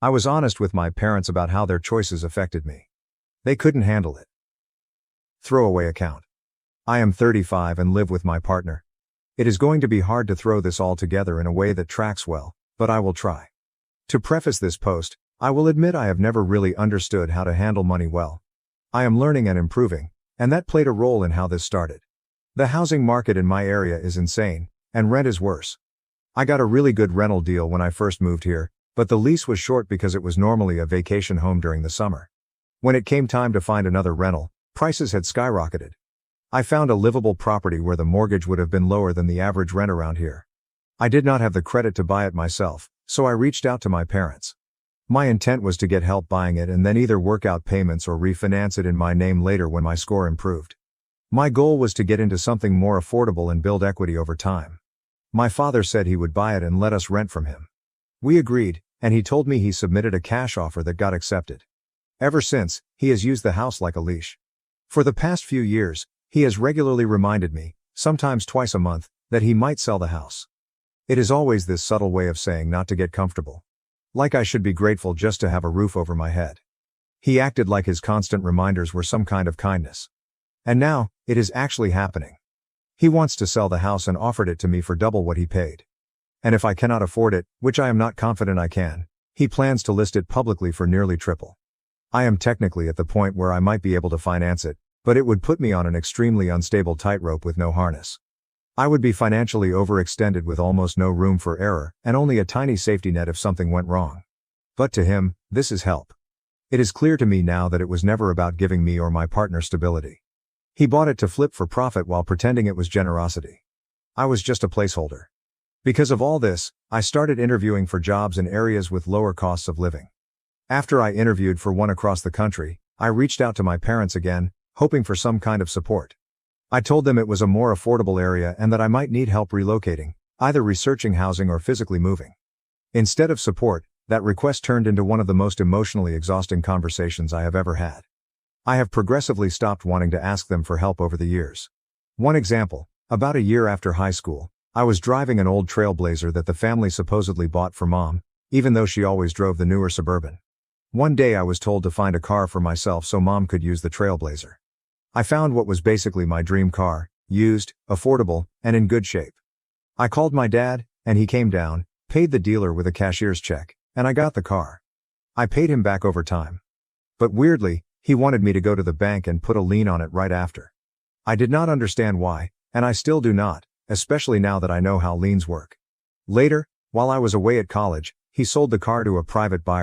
I was honest with my parents about how their choices affected me. They couldn't handle it. Throwaway account. I am 35 and live with my partner. It is going to be hard to throw this all together in a way that tracks well, but I will try. To preface this post, I will admit I have never really understood how to handle money well. I am learning and improving, and that played a role in how this started. The housing market in my area is insane, and rent is worse. I got a really good rental deal when I first moved here, but the lease was short because it was normally a vacation home during the summer. When it came time to find another rental, prices had skyrocketed. I found a livable property where the mortgage would have been lower than the average rent around here. I did not have the credit to buy it myself, so I reached out to my parents. My intent was to get help buying it and then either work out payments or refinance it in my name later when my score improved. My goal was to get into something more affordable and build equity over time. My father said he would buy it and let us rent from him. We agreed, and he told me he submitted a cash offer that got accepted. Ever since, he has used the house like a leash. For the past few years, he has regularly reminded me, sometimes twice a month, that he might sell the house. It is always this subtle way of saying not to get comfortable. Like I should be grateful just to have a roof over my head. He acted like his constant reminders were some kind of kindness. And now, it is actually happening. He wants to sell the house and offered it to me for double what he paid. And if I cannot afford it, which I am not confident I can, he plans to list it publicly for nearly triple. I am technically at the point where I might be able to finance it, but it would put me on an extremely unstable tightrope with no harness. I would be financially overextended with almost no room for error, and only a tiny safety net if something went wrong. But to him, this is help. It is clear to me now that it was never about giving me or my partner stability. He bought it to flip for profit while pretending it was generosity. I was just a placeholder. Because of all this, I started interviewing for jobs in areas with lower costs of living. After I interviewed for one across the country, I reached out to my parents again, hoping for some kind of support. I told them it was a more affordable area and that I might need help relocating, either researching housing or physically moving. Instead of support, that request turned into one of the most emotionally exhausting conversations I have ever had. I have progressively stopped wanting to ask them for help over the years. One example, about a year after high school, I was driving an old Trailblazer that the family supposedly bought for mom, even though she always drove the newer Suburban. One day I was told to find a car for myself so mom could use the Trailblazer. I found what was basically my dream car, used, affordable, and in good shape. I called my dad, and he came down, paid the dealer with a cashier's check, and I got the car. I paid him back over time. But weirdly, he wanted me to go to the bank and put a lien on it right after. I did not understand why, and I still do not, especially now that I know how liens work. Later, while I was away at college, he sold the car to a private buyer